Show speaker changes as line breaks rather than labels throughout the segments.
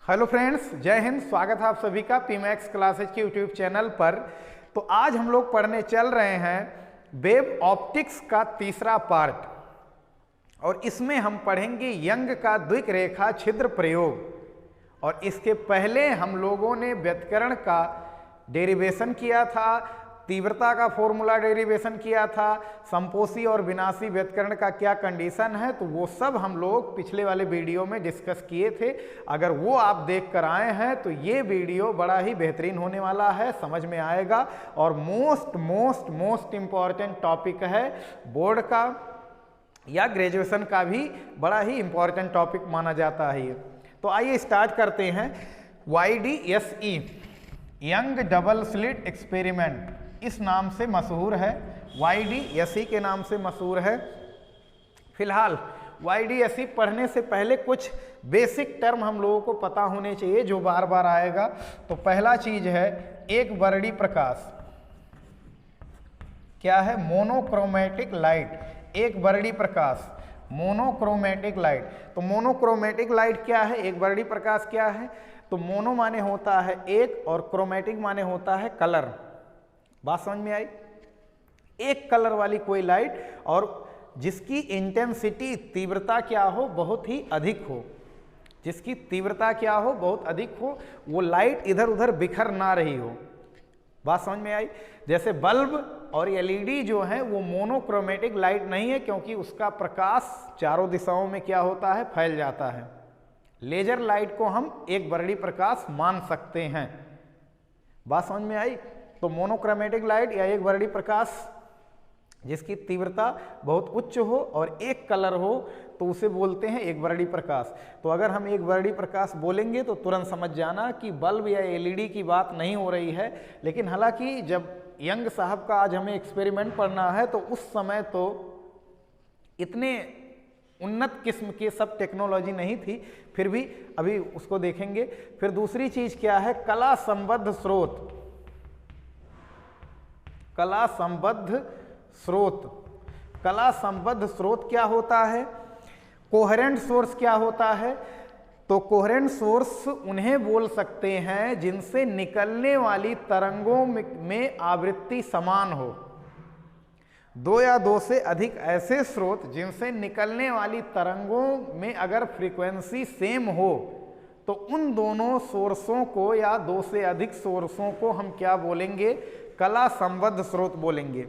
Hello friends, जय हिंद। स्वागत है आप सभी का पीमैक्स क्लासेज के यूट्यूब चैनल पर। तो आज हम लोग पढ़ने चल रहे हैं वेव ऑप्टिक्स का तीसरा पार्ट, और इसमें हम पढ़ेंगे यंग का द्विक रेखा छिद्र प्रयोग। और इसके पहले हम लोगों ने व्यतिकरण का डेरिवेशन किया था, तीव्रता का फॉर्मूला डेरिवेशन किया था, संपोषी और विनाशी व्यतिकरण का क्या कंडीशन है, तो वो सब हम लोग पिछले वाले वीडियो में डिस्कस किए थे। अगर वो आप देख कर आए हैं तो ये वीडियो बड़ा ही बेहतरीन होने वाला है, समझ में आएगा। और मोस्ट इम्पॉर्टेंट टॉपिक है, बोर्ड का या ग्रेजुएशन का भी बड़ा ही इम्पॉर्टेंट टॉपिक माना जाता है ये। तो आइए स्टार्ट करते हैं। YDSE young double slit experiment इस नाम से मशहूर है, YDSE के नाम से मशहूर है। फिलहाल YDSE पढ़ने से पहले कुछ बेसिक टर्म हम लोगों को पता होने चाहिए जो बार बार आएगा। तो पहला चीज है एक वर्णी प्रकाश। क्या है? Monochromatic light. एक वर्णी प्रकाश, मोनोक्रोमेटिक लाइट। तो मोनोक्रोमेटिक लाइट क्या है, एक वर्णी प्रकाश क्या है? तो मोनो माने होता है एक और क्रोमेटिक माने होता है कलर। बात समझ में आई? एक कलर वाली कोई लाइट और जिसकी इंटेंसिटी तीव्रता क्या हो, बहुत ही अधिक हो। जिसकी तीव्रता क्या हो, बहुत अधिक हो, वो लाइट इधर उधर बिखर ना रही हो। बात समझ में आई? जैसे बल्ब और एलईडी जो है वो मोनोक्रोमेटिक लाइट नहीं है, क्योंकि उसका प्रकाश चारों दिशाओं में क्या होता है, फैल जाता है। लेजर लाइट को हम एक वर्णी प्रकाश मान सकते हैं। बात समझ में आई? तो मोनोक्रोमेटिक लाइट या एक वर्णी प्रकाश जिसकी तीव्रता बहुत उच्च हो और एक कलर हो, तो उसे बोलते हैं एक वर्णी प्रकाश। तो अगर हम एक वर्णी प्रकाश बोलेंगे तो तुरंत समझ जाना कि बल्ब या एलईडी की बात नहीं हो रही है। लेकिन हालांकि जब यंग साहब का आज हमें एक्सपेरिमेंट पढ़ना है तो उस समय तो इतने उन्नत किस्म की सब टेक्नोलॉजी नहीं थी, फिर भी अभी उसको देखेंगे। फिर दूसरी चीज क्या है, कला संबद्ध स्रोत। कला संबद्ध स्रोत। कला संबद्ध स्रोत क्या होता है? कोहेरेंट सोर्स क्या होता है? तो कोहेरेंट सोर्स उन्हें बोल सकते हैं जिनसे निकलने वाली तरंगों में आवृत्ति समान हो। दो या दो से अधिक ऐसे स्रोत जिनसे निकलने वाली तरंगों में अगर फ्रीक्वेंसी सेम हो, तो उन दोनों सोर्सों को या दो से अधिक सोर्सों को हम क्या बोलेंगे? कला संबद्ध स्रोत बोलेंगे।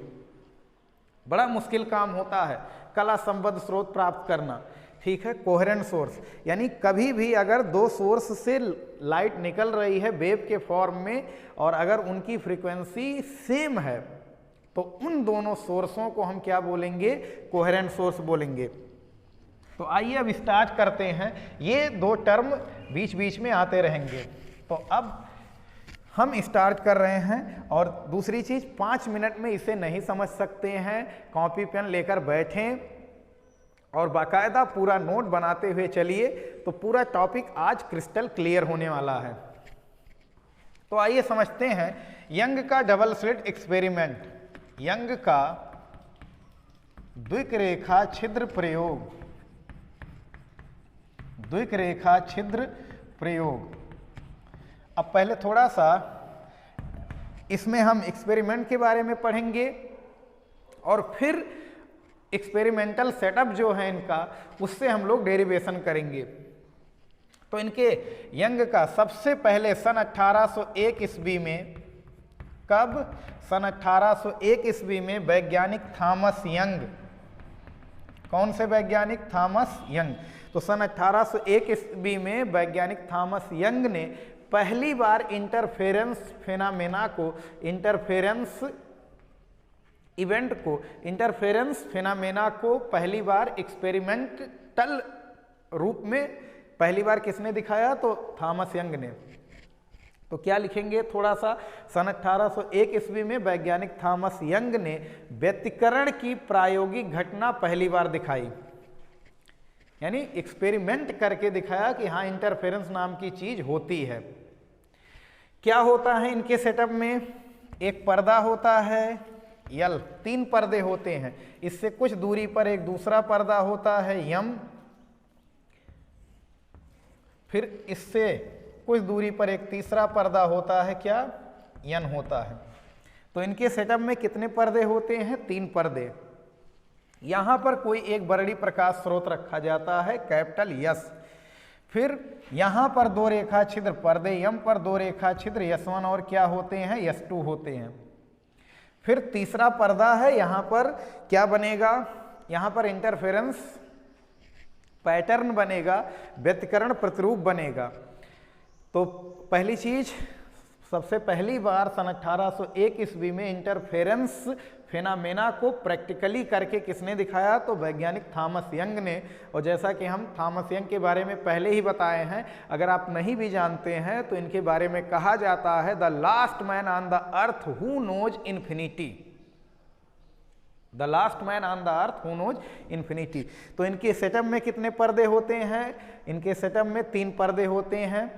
बड़ा मुश्किल काम होता है कला संबद्ध स्रोत प्राप्त करना, ठीक है। कोहेरेंट सोर्स यानी कभी भी अगर दो सोर्स से लाइट निकल रही है वेव के फॉर्म में और अगर उनकी फ्रीक्वेंसी सेम है, तो उन दोनों सोर्सों को हम क्या बोलेंगे? कोहेरेंट सोर्स बोलेंगे। तो आइए अब स्टार्ट करते हैं। ये दो टर्म बीच बीच में आते रहेंगे। तो अब हम स्टार्ट कर रहे हैं। और दूसरी चीज, 5 मिनट में इसे नहीं समझ सकते हैं, कॉपी पेन लेकर बैठें और बाकायदा पूरा नोट बनाते हुए चलिए, तो पूरा टॉपिक आज क्रिस्टल क्लियर होने वाला है। तो आइए समझते हैं यंग का डबल स्लिट एक्सपेरिमेंट, यंग का द्विक रेखा छिद्र प्रयोग। द्विक रेखा छिद्र प्रयोग। अब पहले थोड़ा सा इसमें हम एक्सपेरिमेंट के बारे में पढ़ेंगे और फिर एक्सपेरिमेंटल सेटअप जो है इनका, उससे हम लोग डेरिवेशन करेंगे। तो इनके यंग का सबसे पहले सन 1801 ईस्वी में, कब? सन 1801 ईस्वी में वैज्ञानिक थॉमस यंग। कौन से वैज्ञानिक? Thomas young. तो सन 1801 ईस्वी में वैज्ञानिक थॉमस यंग ने पहली बार इंटरफेरेंस फेनामेना को, इंटरफेरेंस इवेंट को, इंटरफेरेंस फेनामेना को पहली बार एक्सपेरिमेंटल रूप में पहली बार किसने दिखाया? तो थॉमस यंग ने। तो क्या लिखेंगे थोड़ा सा, सन 1801 ईस्वी में वैज्ञानिक थॉमस यंग ने व्यतिकरण की प्रायोगिक घटना पहली बार दिखाई। यानी एक्सपेरिमेंट करके दिखाया कि हाँ, इंटरफेरेंस नाम की चीज होती है। क्या होता है इनके सेटअप में? एक पर्दा होता है यल, 3 पर्दे होते हैं। इससे कुछ दूरी पर एक दूसरा पर्दा होता है यम, फिर इससे कुछ दूरी पर एक तीसरा पर्दा होता है, क्या, यन होता है। तो इनके सेटअप में कितने पर्दे होते हैं, 3 पर्दे। यहां पर कोई एक वर्णी प्रकाश स्रोत रखा जाता है, कैपिटल यस। फिर यहां पर 2 रेखा छिद्र पर्दे यम पर 2 रेखा छिद्र यस1 और क्या होते हैं, यस2 होते हैं। फिर तीसरा पर्दा है, यहां पर क्या बनेगा, यहां पर इंटरफेरेंस पैटर्न बनेगा, व्यतिकरण प्रतिरूप बनेगा। तो पहली चीज, सबसे पहली बार सन 1801 ईस्वी में इंटरफेरेंस फेनामेना को प्रैक्टिकली करके किसने दिखाया, तो वैज्ञानिक थॉमस यंग ने। और जैसा कि हम थॉमस यंग के बारे में पहले ही बताए हैं, अगर आप नहीं भी जानते हैं तो इनके बारे में कहा जाता है the last man on the earth who knows infinity, the last man on the earth who knows infinity. तो इनके सेटअप में कितने पर्दे होते हैं, इनके सेटअप में 3 पर्दे होते हैं।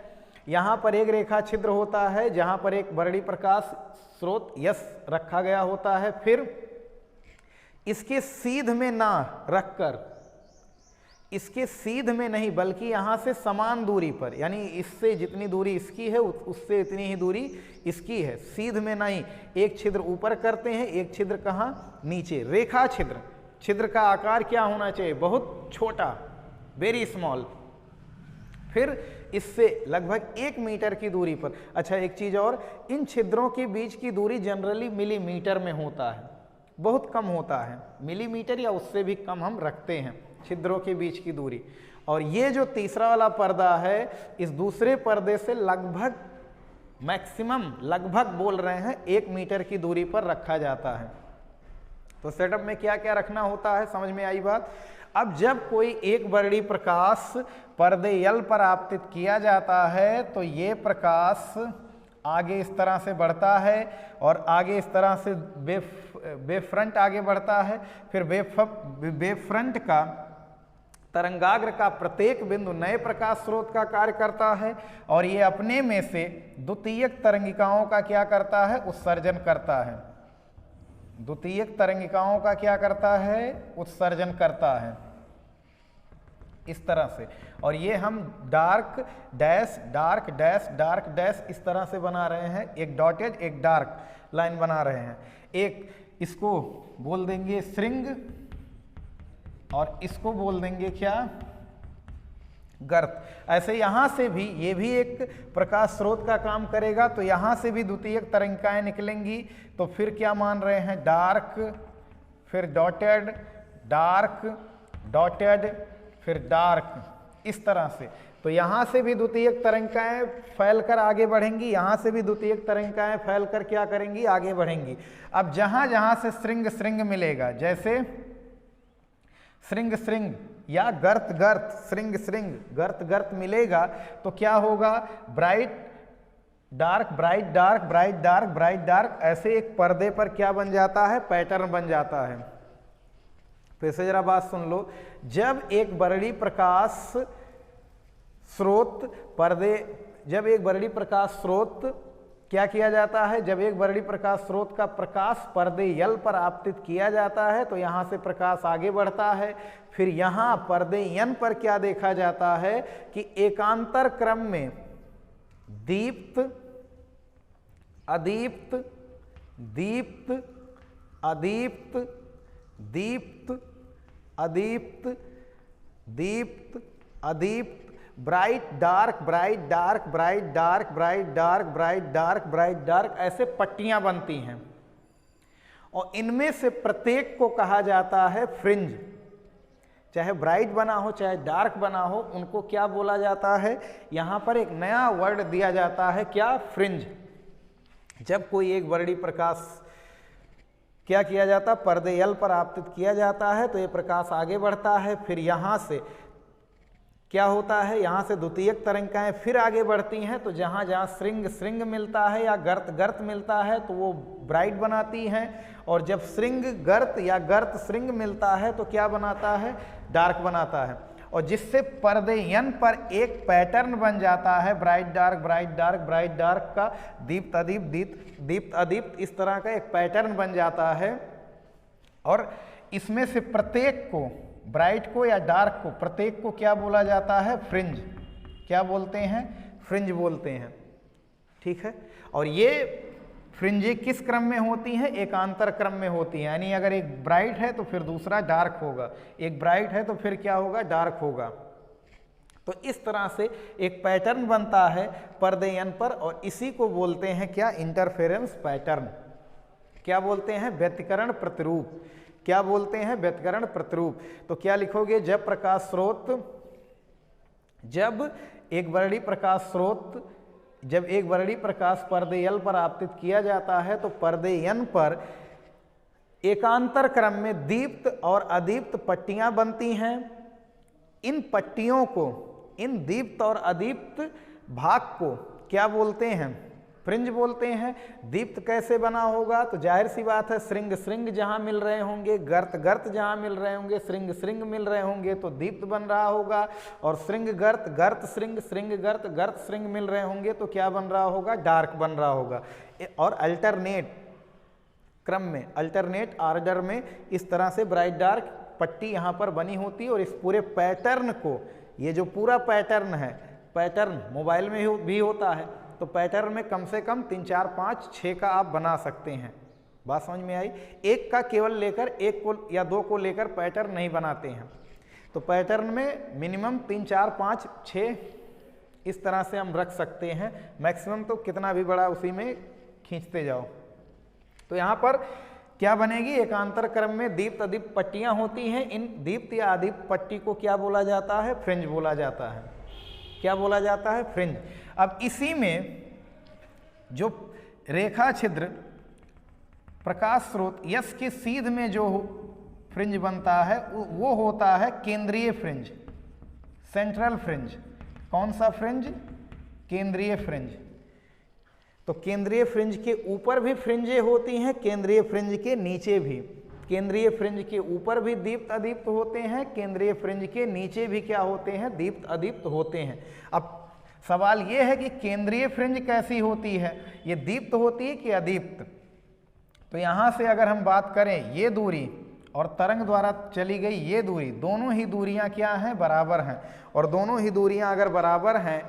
यहां पर एक रेखा छिद्र होता है जहां पर एक वर्णी प्रकाश स्रोत यस रखा गया होता है। फिर इसके सीध में ना रखकर, इसके सीध में नहीं बल्कि यहां से समान दूरी पर, यानी इससे जितनी दूरी इसकी है उससे इतनी ही दूरी इसकी है, सीध में नहीं। एक छिद्र ऊपर करते हैं, एक छिद्र कहां, नीचे। रेखा छिद्र, छिद्र का आकार क्या होना चाहिए, बहुत छोटा, वेरी स्मॉल। फिर इससे लगभग 1 मीटर की दूरी पर। अच्छा, एक चीज और, इन छिद्रों के बीच की दूरी जनरली मिलीमीटर में होता है, बहुत कम होता है, मिलीमीटर या उससे भी कम हम रखते हैं छिद्रों के बीच की दूरी। और ये जो तीसरा वाला पर्दा है, इस दूसरे पर्दे से लगभग, मैक्सिमम लगभग बोल रहे हैं 1 मीटर की दूरी पर रखा जाता है। तो सेटअप में क्या क्या रखना होता है, समझ में आई बात। अब जब कोई एक वर्णी प्रकाश पर्दे यल पर आपतित किया जाता है तो ये प्रकाश आगे इस तरह से बढ़ता है और आगे इस तरह से वेव फ्रंट आगे बढ़ता है। फिर वेव फ्रंट का तरंगाग्र का प्रत्येक बिंदु नए प्रकाश स्रोत का कार्य करता है और ये अपने में से द्वितीयक तरंगिकाओं का क्या करता है, उत्सर्जन करता है। द्वितीयक तरंगिकाओं का क्या करता है, उत्सर्जन करता है, इस तरह से। और ये हम dark dash dark dash dark dash इस तरह से बना रहे हैं, एक डॉटेड एक डार्क लाइन बना रहे हैं। एक इसको बोल देंगे श्रृंग और इसको बोल देंगे क्या, गर्त। ऐसे यहां से भी, ये भी एक प्रकाश स्रोत का काम करेगा, तो यहां से भी द्वितीयक तरंगिकाएं निकलेंगी। तो फिर क्या मान रहे हैं, डार्क, फिर डॉटेड, डार्क, डॉटेड, फिर डार्क, इस तरह से। तो यहां से भी द्वितीयक तरंगिकाएं फैलकर आगे बढ़ेंगी, यहां से भी द्वितीयक तरंगिकाएं फैलकर क्या करेंगी, आगे बढ़ेंगी। अब जहां जहां से श्रृंग श्रृंग मिलेगा, जैसे श्रृंग श्रृंग या गर्त गर्त, श्रृंग श्रृंग, गर्त गर्त मिलेगा, तो क्या होगा, bright dark, bright dark, bright dark, bright dark, ऐसे एक पर्दे पर क्या बन जाता है, पैटर्न बन जाता है। फिर से जरा बात सुन लो, जब एक वर्णी प्रकाश स्रोत पर्दे, जब एक वर्णी प्रकाश स्रोत क्या किया जाता है, जब एक वर्णी प्रकाश स्रोत का प्रकाश पर्दे यल पर आपतित किया जाता है तो यहां से प्रकाश आगे बढ़ता है। फिर यहां पर्दे यन पर क्या देखा जाता है कि एकांतर क्रम में दीप्त, अदीप्त, दीप्त, अदीप्त, दीप्त, अदीप्त, दीप्त, अदीप्त, bright dark, bright dark, bright dark, bright dark, bright dark, bright dark, ऐसे पट्टियां बनती हैं और इनमें से प्रत्येक को कहा जाता है फ्रिंज। चाहे ब्राइट बना हो चाहे डार्क बना हो, उनको क्या बोला जाता है, यहां पर एक नया वर्ड दिया जाता है, क्या, फ्रिंज। जब कोई एक वर्णी प्रकाश क्या किया जाता, पर्दे यल पर आपतित किया जाता है तो ये प्रकाश आगे बढ़ता है। फिर यहां से क्या होता है, यहां से द्वितीयक तरंगिकाएं फिर आगे बढ़ती हैं, तो जहां जहां श्रृंग श्रृंग मिलता है या गर्त गर्त मिलता है तो वो ब्राइट बनाती हैं, और जब श्रृंग गर्त या गर्त श्रृंग मिलता है तो क्या बनाता है, डार्क बनाता है। और जिससे पर्दे यन पर एक पैटर्न बन जाता है, bright dark, bright dark, bright dark का, दीप्त अदीप्त, दीप्त अदीप्त, इस तरह का एक पैटर्न बन जाता है। और इसमें से प्रत्येक को, ब्राइट को या डार्क को, प्रत्येक को क्या बोला जाता है, फ्रिंज। क्या बोलते हैं, फ्रिंज बोलते हैं, ठीक है। और ये फ्रिंजें किस क्रम में होती हैं? एकांतर क्रम में होती हैं, यानी अगर एक ब्राइट है तो फिर दूसरा डार्क होगा, एक ब्राइट है तो फिर क्या होगा? डार्क होगा। तो इस तरह से एक पैटर्न बनता है पर्दे एन पर, और इसी को बोलते हैं क्या? Interference pattern. क्या बोलते हैं? व्यतिकरण प्रतिरूप। क्या बोलते हैं? व्यतिकरण प्रतिरूप। तो क्या लिखोगे? जब प्रकाश स्रोत, जब एक वर्णी प्रकाश पर्दे एल पर आपतित किया जाता है तो पर्दे एन पर एकांतर क्रम में दीप्त और अदीप्त पट्टियां बनती हैं। इन पट्टियों को, इन दीप्त और अदीप्त भाग को क्या बोलते हैं? फ्रिंज बोलते हैं। दीप्त कैसे बना होगा? तो जाहिर सी बात है, श्रृंग श्रृंग जहां मिल रहे होंगे, गर्त गर्त जहां मिल रहे होंगे, श्रृंग श्रृंग मिल रहे होंगे तो दीप्त बन रहा होगा। और श्रृंग गर्त, गर्त श्रृंग, श्रृंग गर्त, गर्त श्रृंग मिल रहे होंगे तो क्या बन रहा होगा? डार्क बन रहा होगा। और अल्टरनेट क्रम में, अल्टरनेट ऑर्डर में इस तरह से ब्राइट डार्क पट्टी यहाँ पर बनी होती है। और इस पूरे पैटर्न को, ये जो पूरा पैटर्न है, पैटर्न मोबाइल में भी होता है, तो पैटर्न में कम से कम 3, 4, 5, 6 का आप बना सकते हैं। बात समझ में आई? एक का केवल लेकर, एक को या 2 को लेकर पैटर्न नहीं बनाते हैं। तो पैटर्न में मिनिमम 3, 4, 5, 6 इस तरह से हम रख सकते हैं। मैक्सिमम तो कितना भी बड़ा उसी में खींचते जाओ। तो यहाँ पर क्या बनेगी? एकांतर क्रम में दीप्त अदीप्त पट्टियां होती हैं। इन दीप्त या अदीप्त पट्टी को क्या बोला जाता है? फ्रिंज बोला जाता है। क्या बोला जाता है? फ्रिंज। अब इसी में जो रेखा छिद्र प्रकाश स्रोत यस के सीध में जो फ्रिंज बनता है वो होता है केंद्रीय फ्रिंज, सेंट्रल फ्रिंज। कौन सा फ्रिंज? केंद्रीय फ्रिंज। तो केंद्रीय फ्रिंज के ऊपर भी फ्रिंजें होती हैं, केंद्रीय फ्रिंज के नीचे भी। केंद्रीय फ्रिंज के ऊपर भी दीप्त अदीप्त होते हैं, केंद्रीय फ्रिंज के नीचे भी क्या होते हैं? दीप्त अदीप्त होते हैं। अब सवाल यह है कि केंद्रीय फ्रिंज कैसी होती है? ये दीप्त होती है कि अदीप्त? तो यहाँ से अगर हम बात करें, ये दूरी और तरंग द्वारा चली गई ये दूरी, दोनों ही दूरियां क्या हैं? बराबर हैं। और दोनों ही दूरियां अगर बराबर हैं,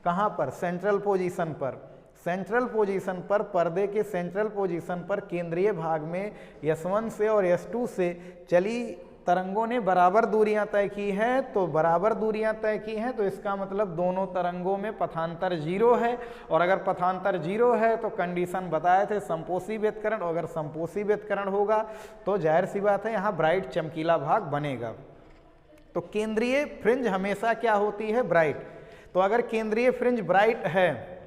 कहाँ पर? सेंट्रल पोजीशन पर। सेंट्रल पोजीशन पर, पर्दे के सेंट्रल पोजीशन पर केंद्रीय भाग में S1 से और S2 से चली तरंगों ने बराबर दूरियां तय की है। तो बराबर दूरियां तय की हैं तो इसका मतलब दोनों तरंगों में पथांतर 0 है। और अगर पथांतर 0 है तो कंडीशन बताए थे संपोषी व्यतिकरण। और अगर संपोषी व्यतिकरण होगा तो जाहिर सी बात है यहाँ ब्राइट चमकीला भाग बनेगा। तो केंद्रीय फ्रिंज हमेशा क्या होती है? ब्राइट। तो अगर केंद्रीय फ्रिंज ब्राइट है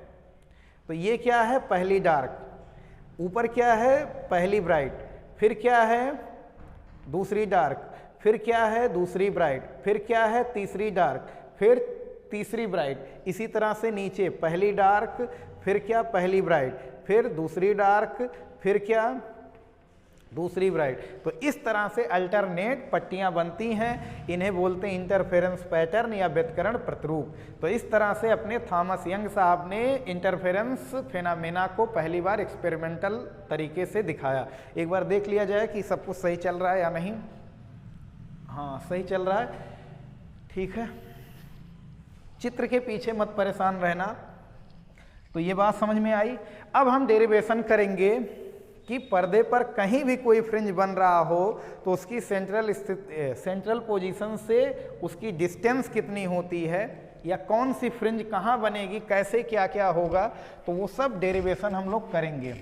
तो ये क्या है? पहली डार्क। ऊपर क्या है? पहली ब्राइट। फिर क्या है? दूसरी डार्क। फिर क्या है? दूसरी ब्राइट। फिर क्या है? तीसरी डार्क। फिर तीसरी ब्राइट। इसी तरह से नीचे पहली डार्क, फिर क्या? पहली ब्राइट, फिर दूसरी डार्क, फिर क्या? दूसरी ब्राइट। तो इस तरह से अल्टरनेट पट्टियां बनती हैं। इन्हें बोलते हैं इंटरफेरेंस पैटर्न या व्यतिकरण प्रतिरूप। तो इस तरह से अपने थॉमस यंग साहब ने इंटरफेरेंस फेनामेना को पहली बार एक्सपेरिमेंटल तरीके से दिखाया। एक बार देख लिया जाए कि सब कुछ सही चल रहा है या नहीं। हाँ, सही चल रहा है, ठीक है। चित्र के पीछे मत परेशान रहना। तो ये बात समझ में आई। अब हम डेरिवेशन करेंगे कि पर्दे पर कहीं भी कोई फ्रिंज बन रहा हो तो उसकी सेंट्रल पोजीशन से उसकी डिस्टेंस कितनी होती है, या कौन सी फ्रिंज कहाँ बनेगी, कैसे क्या क्या होगा, तो वो सब डेरिवेशन हम लोग करेंगे।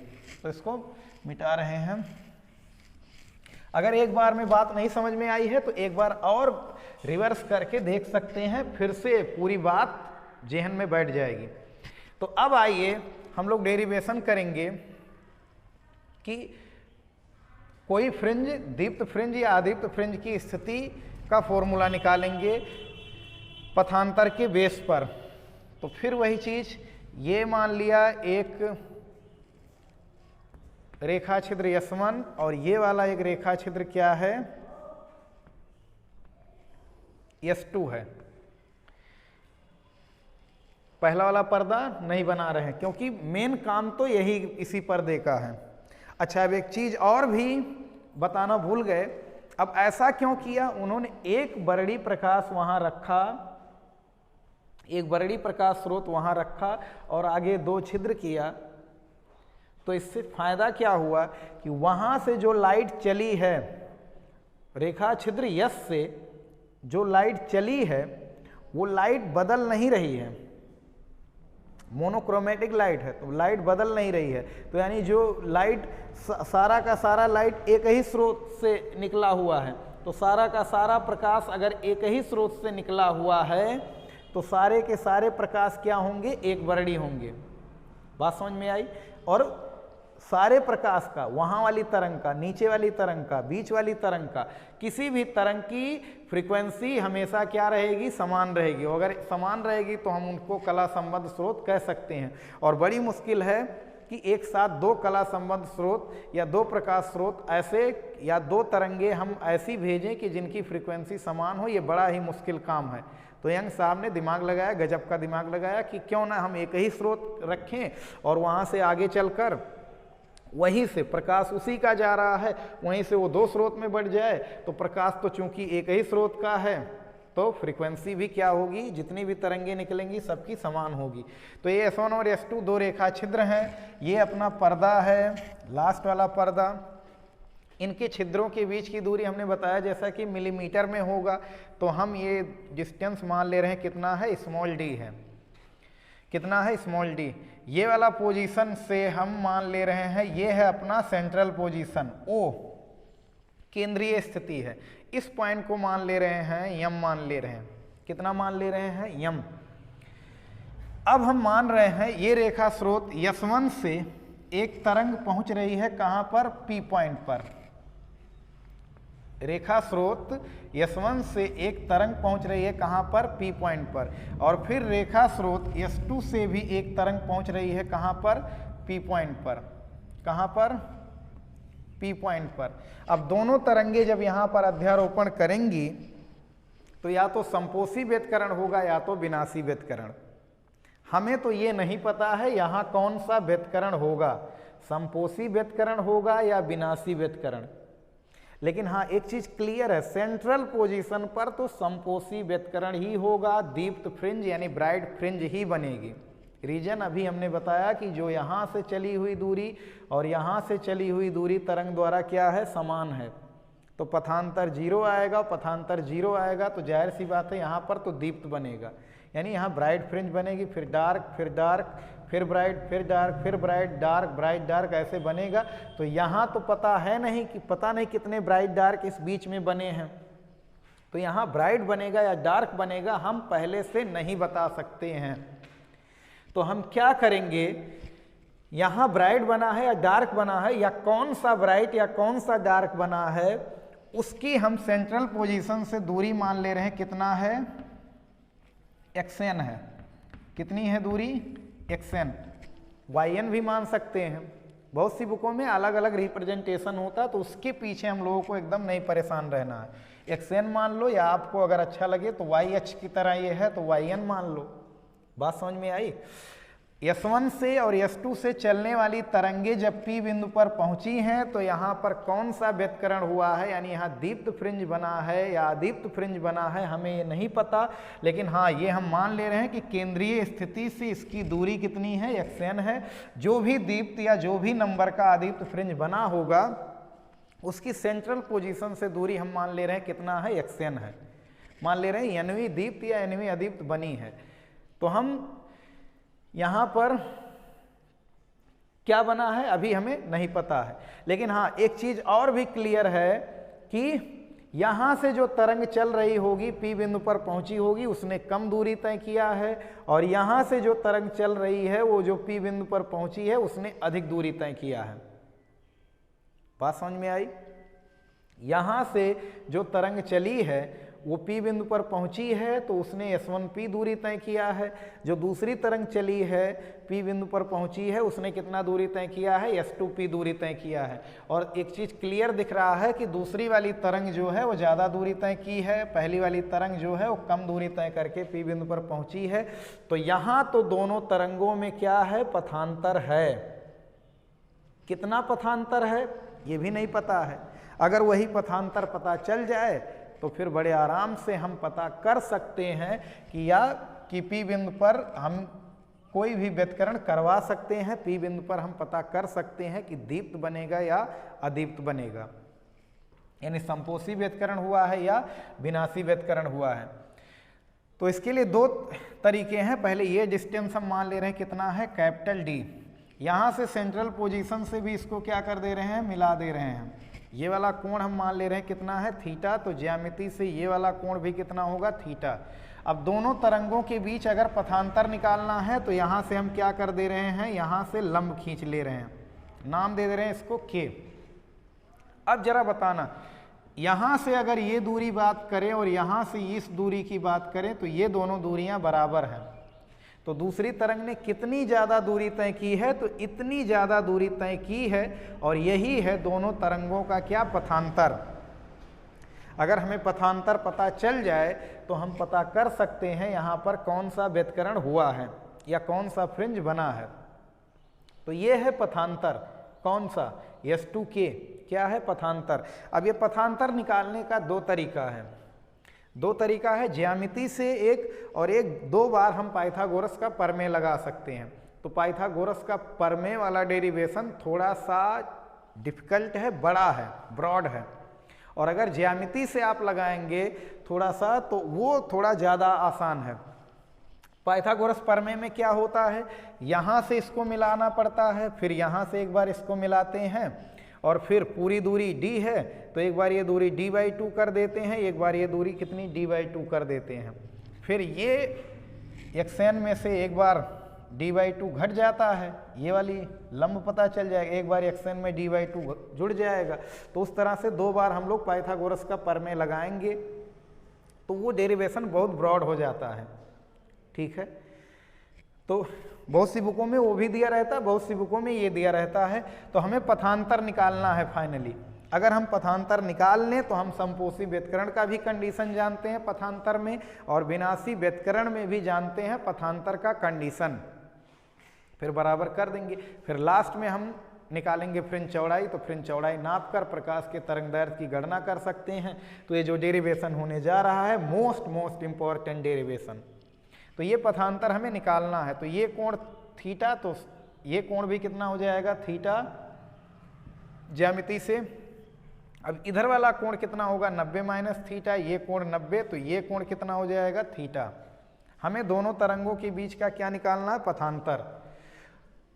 तो इसको मिटा रहे हैं। अगर एक बार में बात नहीं समझ में आई है तो एक बार और रिवर्स करके देख सकते हैं, फिर से पूरी बात जेहन में बैठ जाएगी। तो अब आइए हम लोग डेरिवेशन करेंगे कि कोई फ्रिंज दीप्त फ्रिंज या अदीप्त फ्रिंज की स्थिति का फॉर्मूला निकालेंगे पथांतर के बेस पर। तो फिर वही चीज, ये मान लिया एक रेखा छिद्र S1 और ये वाला एक रेखा छिद्र क्या है? S2 है। पहला वाला पर्दा नहीं बना रहे हैं क्योंकि मेन काम तो यही इसी पर्दे का है। अच्छा, अब एक चीज और भी बताना भूल गए। अब ऐसा क्यों किया? उन्होंने एक वर्णी प्रकाश वहां रखा, एक बरड़ी प्रकाश स्रोत वहाँ रखा और आगे 2 छिद्र किया, तो इससे फायदा क्या हुआ कि वहाँ से जो लाइट चली है, रेखा छिद्र यस से जो लाइट चली है वो लाइट बदल नहीं रही है, मोनोक्रोमेटिक लाइट है तो लाइट बदल नहीं रही है। तो यानी जो लाइट सारा का सारा लाइट एक ही स्रोत से निकला हुआ है, तो सारा का सारा प्रकाश अगर एक ही स्रोत से निकला हुआ है तो सारे के सारे प्रकाश क्या होंगे, एक वर्णी होंगे। बात समझ में आई। और सारे प्रकाश का, वहाँ वाली तरंग का, नीचे वाली तरंग का, बीच वाली तरंग का, किसी भी तरंग की फ्रीक्वेंसी हमेशा क्या रहेगी, समान रहेगी। अगर समान रहेगी तो हम उनको कला संबद्ध स्रोत कह सकते हैं। और बड़ी मुश्किल है कि एक साथ 2 कला संबद्ध स्रोत या 2 प्रकाश स्रोत ऐसे या 2 तरंगे हम ऐसी भेजें कि जिनकी फ्रीक्वेंसी समान हो, ये बड़ा ही मुश्किल काम है। तो यंग साहब ने दिमाग लगाया, गजब का दिमाग लगाया कि क्यों ना हम एक ही स्रोत रखें और वहाँ से आगे चलकर वहीं से प्रकाश उसी का जा रहा है, वहीं से वो 2 स्रोत में बढ़ जाए, तो प्रकाश तो चूंकि एक ही स्रोत का है तो फ्रीक्वेंसी भी क्या होगी, जितनी भी तरंगे निकलेंगी सबकी समान होगी। तो ये S1 और S2 2 रेखा छिद्र हैं। ये अपना पर्दा है, लास्ट वाला पर्दा। इनके छिद्रों के बीच की दूरी हमने बताया जैसा कि मिलीमीटर में होगा, तो हम ये डिस्टेंस मान ले रहे हैं कितना है, स्मॉल d है। कितना है, स्मॉल d। ये वाला पोजीशन से हम मान ले रहे हैं ये है अपना सेंट्रल पोजीशन, O केंद्रीय स्थिति है। इस पॉइंट को मान ले रहे हैं यम, मान ले रहे हैं कितना, मान ले रहे हैं यम। अब हम मान रहे हैं ये रेखा स्रोत S1 से एक तरंग पहुंच रही है कहां पर, P पॉइंट पर। रेखा स्रोत S1 से एक तरंग पहुंच रही है कहां पर, P पॉइंट पर। और फिर रेखा स्रोत S2 से भी एक तरंग पहुंच रही है कहां पर, P पॉइंट पर। कहां पर, P पॉइंट पर। अब दोनों तरंगे जब यहां पर अध्यारोपण करेंगी तो या तो संपोषी व्यतिकरण होगा या तो विनाशी व्यतिकरण। हमें तो ये नहीं पता है यहां कौन सा व्यतिकरण होगा, संपोषी व्यतिकरण होगा या विनाशी व्यतिकरण। लेकिन हाँ एक चीज क्लियर है, सेंट्रल पोजीशन पर तो संपोषी व्यतिकरण ही होगा, दीप्त फ्रिंज यानी ब्राइट फ्रिंज ही बनेगी। रीजन अभी हमने बताया कि जो यहाँ से चली हुई दूरी और यहाँ से चली हुई दूरी तरंग द्वारा क्या है, समान है, तो पथांतर 0 आएगा। पथांतर 0 आएगा तो जाहिर सी बात है यहाँ पर तो दीप्त बनेगा, यानी यहाँ ब्राइट फ्रिंज बनेगी, फिर डार्क, फिर डार्क, फिर ब्राइट, फिर डार्क, फिर ब्राइट, डार्क, ब्राइट, डार्क, ऐसे बनेगा। तो यहाँ तो पता है नहीं कि पता नहीं कितने ब्राइट डार्क इस बीच में बने हैं, तो यहाँ ब्राइट बनेगा या डार्क बनेगा हम पहले से नहीं बता सकते हैं। तो हम क्या करेंगे, यहाँ ब्राइट बना है या डार्क बना है, या कौन सा ब्राइट या कौन सा डार्क बना है, उसकी हम सेंट्रल पोजीशन से दूरी मान ले रहे हैं कितना है, xn है। कितनी है दूरी, xn। yn भी मान सकते हैं, बहुत सी बुकों में अलग अलग रिप्रेजेंटेशन होता है, तो उसके पीछे हम लोगों को एकदम नहीं परेशान रहना है। xn मान लो, या आपको अगर अच्छा लगे तो y की तरह ये है तो yn मान लो। बात समझ में आई। S1 से और S2 से चलने वाली तरंगे जब P बिंदु पर पहुंची हैं तो यहाँ पर कौन सा व्यतिकरण हुआ है, यानी यहाँ दीप्त फ्रिंज बना है या अदीप्त फ्रिंज बना है, हमें ये नहीं पता। लेकिन हाँ ये हम मान ले रहे हैं कि केंद्रीय स्थिति से इसकी दूरी कितनी है, xn है। जो भी दीप्त या जो भी नंबर का अदीप्त फ्रिंज बना होगा उसकी सेंट्रल पोजीशन से दूरी हम मान ले रहे हैं कितना है, xn है। मान ले रहे हैं nवीं दीप्त या nवीं अदीप्त बनी है। तो हम यहाँ पर क्या बना है अभी हमें नहीं पता है। लेकिन हाँ एक चीज और भी क्लियर है कि यहाँ से जो तरंग चल रही होगी P बिंदु पर पहुंची होगी उसने कम दूरी तय किया है, और यहाँ से जो तरंग चल रही है वो जो P बिंदु पर पहुंची है उसने अधिक दूरी तय किया है। बात समझ में आई। यहाँ से जो तरंग चली है वो P बिंदु पर पहुंची है तो उसने S1P दूरी तय किया है। जो दूसरी तरंग चली है P बिंदु पर पहुंची है उसने कितना दूरी तय किया है, S2P दूरी तय किया है। और एक चीज क्लियर दिख रहा है कि दूसरी वाली तरंग जो है वो ज़्यादा दूरी तय की है, पहली वाली तरंग जो है वो कम दूरी तय करके P बिंदु पर पहुंची है। तो यहाँ तो दोनों तरंगों में क्या है, पथांतर है। कितना पथांतर है ये भी नहीं पता है। अगर वही पथांतर पता चल जाए तो फिर बड़े आराम से हम पता कर सकते हैं कि या कि P बिंदु पर हम कोई भी व्यतिकरण करवा सकते हैं, P बिंदु पर हम पता कर सकते हैं कि दीप्त बनेगा या अदीप्त बनेगा, यानी संपोषी व्यतिकरण हुआ है या विनाशी व्यतिकरण हुआ है। तो इसके लिए दो तरीके हैं। पहले ये डिस्टेंस हम मान ले रहे हैं कितना है, कैपिटल D। यहाँ से सेंट्रल पोजीशन से भी इसको क्या कर दे रहे हैं, मिला दे रहे हैं। ये वाला कोण हम मान ले रहे हैं कितना है, थीटा। तो ज्यामिति से ये वाला कोण भी कितना होगा, थीटा। अब दोनों तरंगों के बीच अगर पथांतर निकालना है तो यहाँ से हम क्या कर दे रहे हैं, यहाँ से लंब खींच ले रहे हैं, नाम दे दे रहे हैं इसको K। अब जरा बताना, यहाँ से अगर ये दूरी बात करें और यहाँ से इस दूरी की बात करें तो ये दोनों दूरियां बराबर हैं। तो दूसरी तरंग ने कितनी ज़्यादा दूरी तय की है, तो इतनी ज़्यादा दूरी तय की है, और यही है दोनों तरंगों का क्या, पथांतर। अगर हमें पथांतर पता चल जाए तो हम पता कर सकते हैं यहाँ पर कौन सा व्यतिकरण हुआ है या कौन सा फ्रिंज बना है। तो ये है पथांतर, कौन सा, S2K, क्या है, पथांतर। अब ये पथांतर निकालने का दो तरीका है, ज्यामिति से एक, और एक दो बार हम पाइथागोरस का प्रमेय लगा सकते हैं। तो पाइथागोरस का प्रमेय वाला डेरिवेशन थोड़ा सा डिफिकल्ट है, बड़ा है, ब्रॉड है, और अगर ज्यामिति से आप लगाएंगे थोड़ा सा तो वो थोड़ा ज़्यादा आसान है। पाइथागोरस प्रमेय में क्या होता है, यहाँ से इसको मिलाना पड़ता है, फिर यहाँ से एक बार इसको मिलाते हैं, और फिर पूरी दूरी d है तो एक बार ये दूरी d/2 कर देते हैं, एक बार ये दूरी कितनी d/2 कर देते हैं, फिर ये xn में से एक बार d/2 घट जाता है, ये वाली लंब पता चल जाएगा, एक बार xn में d/2 जुड़ जाएगा। तो उस तरह से दो बार हम लोग पाइथागोरस का प्रमेय लगाएंगे तो वो डेरिवेशन बहुत ब्रॉड हो जाता है, ठीक है। तो बहुत सी बुकों में वो भी दिया रहता है, बहुत सी बुकों में ये दिया रहता है। तो हमें पथांतर निकालना है फाइनली। अगर हम पथांतर निकाल लें तो हम संपोषी व्यतिकरण का भी कंडीशन जानते हैं पथांतर में, और विनाशी व्यतिकरण में भी जानते हैं पथांतर का कंडीशन, फिर बराबर कर देंगे। फिर लास्ट में हम निकालेंगे फ्रिंज चौड़ाई, तो फ्रिंज चौड़ाई नाप कर प्रकाश के तरंग दैर्घ्य की गणना कर सकते हैं। तो ये जो डेरिवेशन होने जा रहा है, मोस्ट इंपॉर्टेंट डेरिवेशन, तो ये पथांतर हमें निकालना है। तो ये कोण थीटा, तो ये कोण भी कितना हो जाएगा, थीटा ज्यामिति से। अब इधर वाला कोण कितना होगा, 90 माइनस थीटा, ये कोण 90, तो ये कोण कितना हो जाएगा, थीटा। हमें दोनों तरंगों के बीच का क्या निकालना है, पथांतर।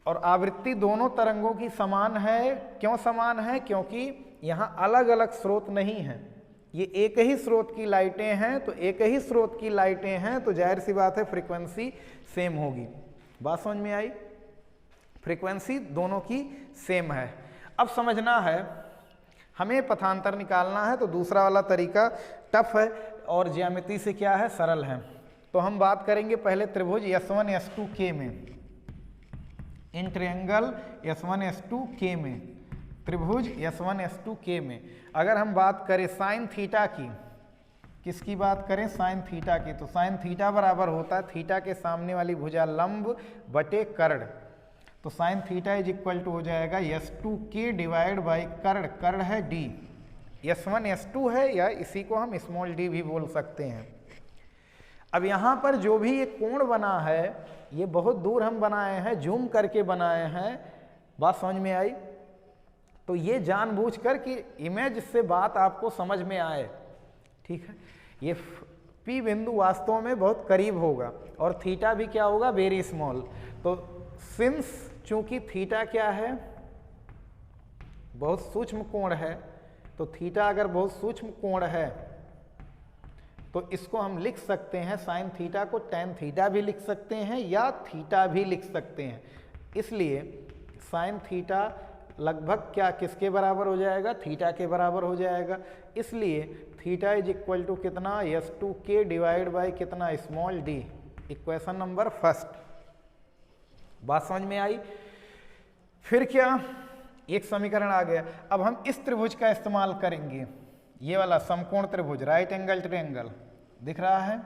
और आवृत्ति दोनों तरंगों की समान है। क्यों समान है, क्योंकि यहाँ अलग अलग स्रोत नहीं हैं, ये एक ही स्रोत की लाइटें हैं। तो एक ही स्रोत की लाइटें हैं तो जाहिर सी बात है फ्रीक्वेंसी सेम होगी। बात समझ में आई, फ्रीक्वेंसी दोनों की सेम है। अब समझना है, हमें पथांतर निकालना है तो दूसरा वाला तरीका टफ है और ज्यामिति से क्या है, सरल है। तो हम बात करेंगे पहले त्रिभुज S1 S2K में, इन ट्रायंगल S1 S2K में, त्रिभुज S1 S2K में अगर हम बात करें साइन थीटा की, किसकी बात करें, साइन थीटा की, तो साइन थीटा बराबर होता है थीटा के सामने वाली भुजा लंब बटे कर्ण। तो sine theta is equal to हो जाएगा S2K डिवाइड बाई कर्ण, कर्ण है D, S1 S2 है, या इसी को हम स्मॉल d भी बोल सकते हैं। अब यहाँ पर जो भी ये कोण बना है ये बहुत दूर हम बनाए हैं, जूम करके बनाए हैं, बात समझ में आई। तो ये जानबूझकर कि इमेज से बात आपको समझ में आए, ठीक है। ये P बिंदु वास्तव में बहुत करीब होगा और थीटा भी क्या होगा, वेरी स्मॉल। तो सिंस चूंकि थीटा क्या है, बहुत सूक्ष्म कोण है, तो थीटा अगर बहुत सूक्ष्म कोण है तो इसको हम लिख सकते हैं, साइन थीटा को टैन थीटा भी लिख सकते हैं या थीटा भी लिख सकते हैं। इसलिए साइन थीटा लगभग क्या किसके बराबर हो जाएगा, थीटा के बराबर हो जाएगा। इसलिए थीटा इज इक्वल टू कितना, S2K डिवाइड बाई कितना, small d, equation number first. बात समझ में आई। फिर क्या, एक समीकरण आ गया। अब हम इस त्रिभुज का इस्तेमाल करेंगे, ये वाला समकोण त्रिभुज, राइट एंगल ट्रायंगल दिख रहा है,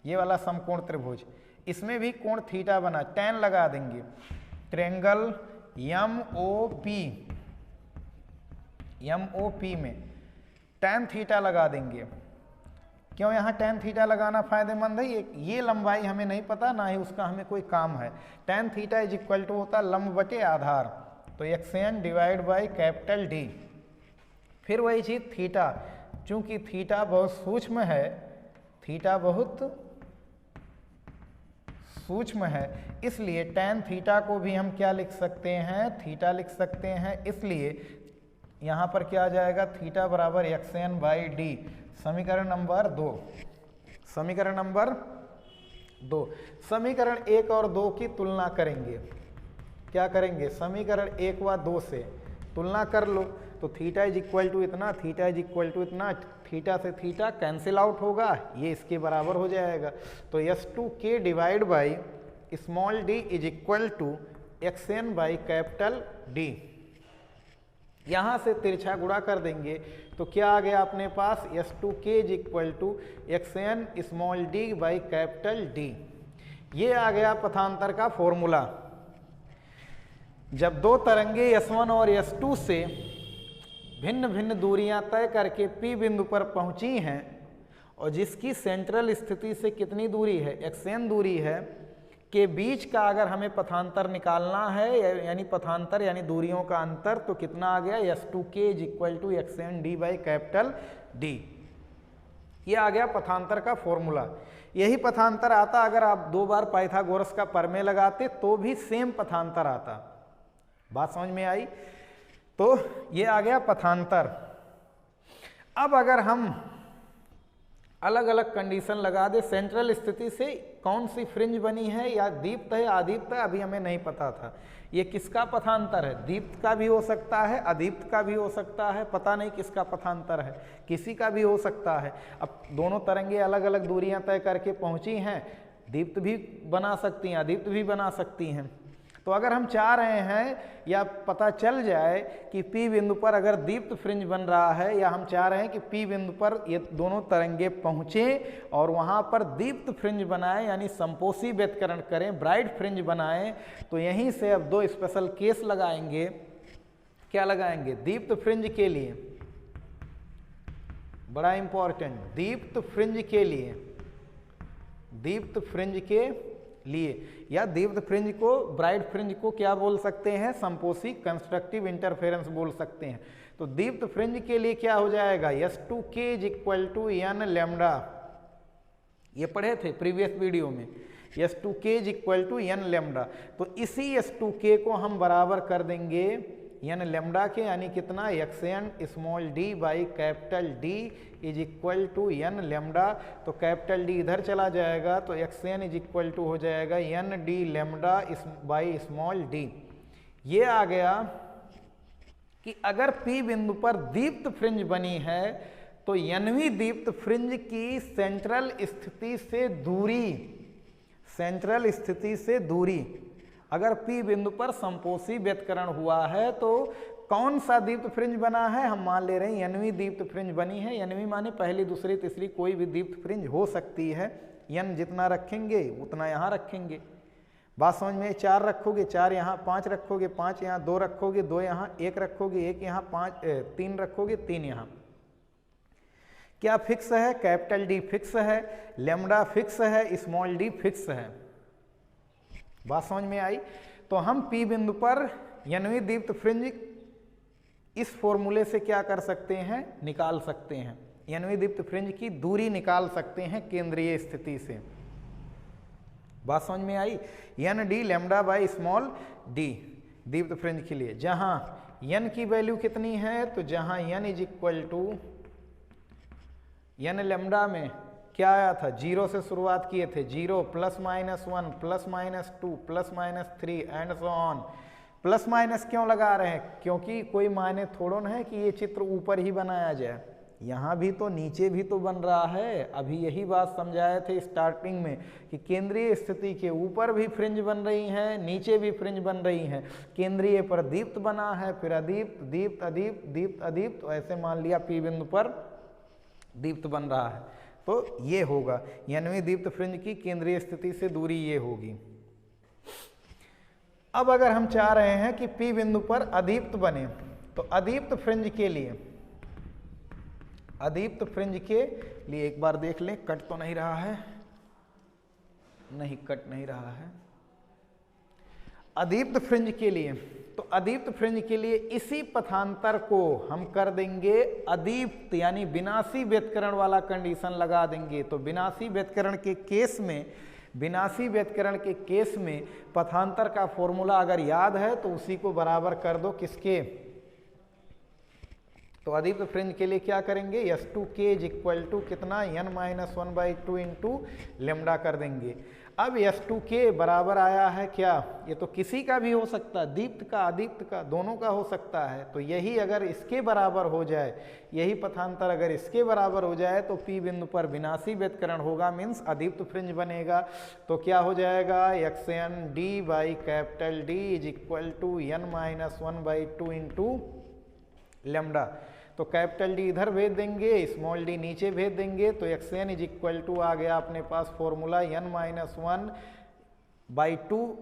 ये वाला समकोण त्रिभुज, इसमें भी कोण थीटा बना, टैन लगा देंगे। ट्रायंगल MOP में टैन थीटा लगा देंगे। क्यों यहाँ tan थीटा लगाना फायदेमंद है? ये लंबाई हमें नहीं पता, ना ही उसका हमें कोई काम है। tan theta is equal to होता है लंब बटे आधार, तो xn divide by capital D। फिर वही चीज़ थीटा, चूंकि थीटा बहुत सूक्ष्म है, थीटा बहुत सूक्ष्म है, इसलिए tan थीटा को भी हम क्या लिख सकते हैं? थीटा लिख सकते हैं। इसलिए यहाँ पर क्या आ जाएगा? थीटा बराबर xn बाई डी। समीकरण नंबर 2। समीकरण नंबर 2। समीकरण 1 और 2 की तुलना करेंगे। क्या करेंगे? समीकरण 1 व 2 से तुलना कर लो। तो थीटा इज इक्वल टू इतना, थीटा इज इक्वल टू इतना, थीटा से थीटा कैंसिल आउट होगा, ये इसके बराबर हो जाएगा। तो s2k divide by small d is equal to xn by capital D। यहाँ से तिरछा गुणा कर देंगे तो क्या आ गया अपने पास? s2k is equal to xn small d by capital D। ये आ गया पथांतर का फॉर्मूला। जब दो तरंगे s1 और s2 से भिन्न भिन्न दूरियां तय करके P बिंदु पर पहुंची हैं और जिसकी सेंट्रल स्थिति से कितनी दूरी है? xn दूरी है, के बीच का अगर हमें पथांतर निकालना है, यानी पथांतर यानी दूरियों का अंतर, तो कितना आ गया? s2k is equal to xn d by capital D। ये आ गया पथांतर का फॉर्मूला। यही पथांतर आता अगर आप 2 बार पाइथागोरस का प्रमेय लगाते तो भी सेम पथांतर आता। बात समझ में आई? तो ये आ गया पथांतर। अब अगर हम अलग अलग कंडीशन लगा दे, सेंट्रल स्थिति से कौन सी फ्रिंज बनी है, या दीप्त है अदीप्त है, अभी हमें नहीं पता था। ये किसका पथांतर है? दीप्त का भी हो सकता है, अदीप्त का भी हो सकता है, पता नहीं किसका पथांतर है, किसी का भी हो सकता है। अब दोनों तरंगे अलग अलग दूरियां तय करके पहुंची हैं, दीप्त भी बना सकती हैं, अदीप्त भी बना सकती हैं। तो अगर हम चाह रहे हैं या पता चल जाए कि P बिंदु पर अगर दीप्त फ्रिंज बन रहा है, या हम चाह रहे हैं कि P बिंदु पर ये दोनों तरंगे पहुँचे और वहाँ पर दीप्त फ्रिंज बनाएं, यानी संपोषी व्यतिकरण करें, ब्राइट फ्रिंज बनाएं, तो यहीं से अब 2 स्पेशल केस लगाएंगे। क्या लगाएंगे? दीप्त फ्रिंज के लिए, बड़ा इंपॉर्टेंट, दीप्त फ्रिंज के लिए, दीप्त फ्रिंज के लिए, या दीप्त फ्रिंज को, ब्राइट फ्रिंज को क्या बोल सकते हैं? संपोषी कंस्ट्रक्टिव इंटरफेरेंस बोल सकते हैं। तो दीप्त फ्रिंज के लिए क्या हो जाएगा? s2k is equal to n lambda. ये पढ़े थे प्रीवियस वीडियो में, s2k is equal to n lambda. तो इसी s2k को हम बराबर कर देंगे n लैम्डा के, यानी कितना? xn small d by capital D is equal to n lambda. तो कैपिटल D इधर चला जाएगा, तो xn इज इक्वल टू हो जाएगा n d lambda by small d। ये आ गया कि अगर P बिंदु पर दीप्त फ्रिंज बनी है तो nवीं दीप्त फ्रिंज की सेंट्रल स्थिति से दूरी, सेंट्रल स्थिति से दूरी, अगर P बिंदु पर संपोषी व्यतिकरण हुआ है तो कौन सा दीप्त फ्रिंज बना है? हम मान ले रहे हैं nवीं दीप्त फ्रिंज बनी है। nवीं माने पहली, दूसरी, तीसरी, कोई भी दीप्त फ्रिंज हो सकती है। n जितना रखेंगे उतना यहाँ रखेंगे। बात समझ में? 4 रखोगे, 4 यहाँ, 5 रखोगे, 5 यहाँ, 2 रखोगे, 2 यहाँ, 1 रखोगे, 1 यहाँ, 3 रखोगे, 3 यहाँ। क्या फिक्स है? कैपिटल D फिक्स है, लैम्डा फिक्स है, स्मॉल d फिक्स है। बात समझ में आई? तो हम P बिंदु पर nवीं दीप्त फ्रिंज इस फॉर्मूले से क्या कर सकते हैं? निकाल सकते हैं। nवीं दीप्त फ्रिंज की दूरी निकाल सकते हैं केंद्रीय स्थिति से। बात समझ में आई? n d lambda by small d दीप्त फ्रिंज के लिए, जहां n की वैल्यू कितनी है? तो जहां n is equal to n lambda में क्या आया था? 0 से शुरुआत किए थे, 0 plus minus 1 plus minus 2 plus minus 3 and so on. Plus minus क्यों लगा रहे हैं? क्योंकि कोई मायने थोड़ो ना है कि ये चित्र ऊपर ही बनाया जाए, यहाँ भी तो नीचे भी तो बन रहा है। अभी यही बात समझाए थे स्टार्टिंग में कि केंद्रीय स्थिति के ऊपर भी फ्रिंज बन रही हैं, नीचे भी फ्रिंज बन रही हैं। केंद्रीय पर दीप्त बना है, फिर अदीप्त, दीप्त, अदीप्त, दीप्त, अदीप्त, तो ऐसे मान लिया P बिंदु पर दीप्त बन रहा है, तो ये होगा nवीं दीप्त फ्रिंज की केंद्रीय स्थिति से दूरी ये होगी। अब अगर हम चाह रहे हैं कि P बिंदु पर अदीप्त बने, तो अदीप्त फ्रिंज के लिए अदीप्त फ्रिंज के लिए एक बार देख लें, कट तो नहीं रहा है, नहीं कट नहीं रहा है। अदीप्त फ्रिंज के लिए, तो अदीप्त फ्रिंज के लिए इसी पथांतर को हम कर देंगे अदीप्त यानी विनाशी व्यतिकरण वाला कंडीशन लगा देंगे। तो विनाशी व्यतिकरण के केस में, विनाशी व्यतिकरण के केस में पथांतर का फॉर्मूला अगर याद है तो उसी को बराबर कर दो किसके, तो अदीप्त फ्रिंज के लिए क्या करेंगे, S2k इज इक्वल टू कितना n-1/2 इंटू लेमडा कर देंगे। अब S2k बराबर आया है क्या, ये तो किसी का भी हो सकता है, दीप्त का अदीप्त का दोनों का हो सकता है। तो यही अगर इसके बराबर हो जाए, यही पथांतर अगर इसके बराबर हो जाए तो P बिंदु पर विनाशी व्यतिकरण होगा, मीन्स अदीप्त फ्रिंज बनेगा। तो क्या हो जाएगा, xnd/D is equal to n-1/2 into lambda. तो कैपिटल डी इधर भेज देंगे, स्मॉल डी नीचे भेज देंगे, तो xn इज इक्वल टू आ गया अपने पास formula n-1/2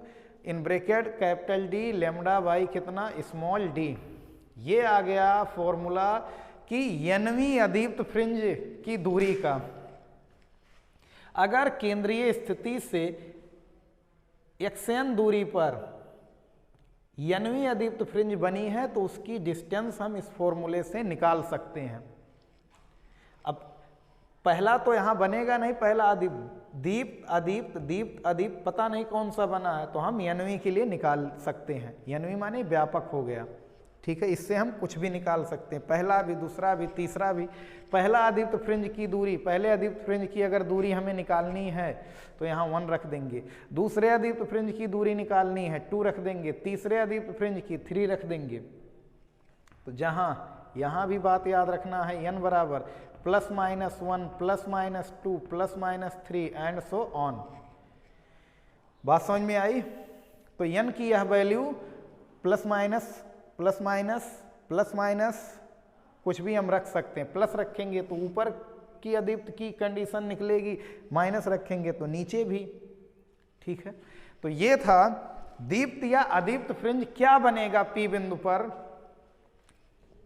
in bracket capital D lambda by कितना स्मॉल डी। ये आ गया फॉर्मूला कि n वीं अदीप्त फ्रिंज की दूरी का। अगर केंद्रीय स्थिति से xn दूरी पर n-वीं अदीप्त फ्रिंज बनी है तो उसकी डिस्टेंस हम इस फॉर्मूले से निकाल सकते हैं। अब पहला तो यहां बनेगा नहीं, पहला दीप्त अदीप्त दीप्त अदीप्त पता नहीं कौन सा बना है, तो हम n-वीं के लिए निकाल सकते हैं। n-वीं माने व्यापक हो गया, ठीक है, इससे हम कुछ भी निकाल सकते हैं, पहला भी, दूसरा भी, तीसरा भी। पहला अदीप्त फ्रिंज की दूरी, पहले अदीप्त फ्रिंज की अगर दूरी हमें निकालनी है तो यहाँ 1 रख देंगे, दूसरे अदीप्त फ्रिंज की दूरी निकालनी है 2 रख देंगे, तीसरे अदीप्त फ्रिंज की 3 रख देंगे। तो जहाँ यहाँ भी बात याद रखना है, n बराबर +-1 +-2 +-3 एंड सो ऑन। बात समझ में आई? तो n की यह वैल्यू प्लस माइनस कुछ भी हम रख सकते हैं, प्लस रखेंगे तो ऊपर की अदीप्त की कंडीशन निकलेगी, माइनस रखेंगे तो नीचे भी, ठीक है। तो ये था दीप्त या अदीप्त फ्रिंज क्या बनेगा P बिंदु पर,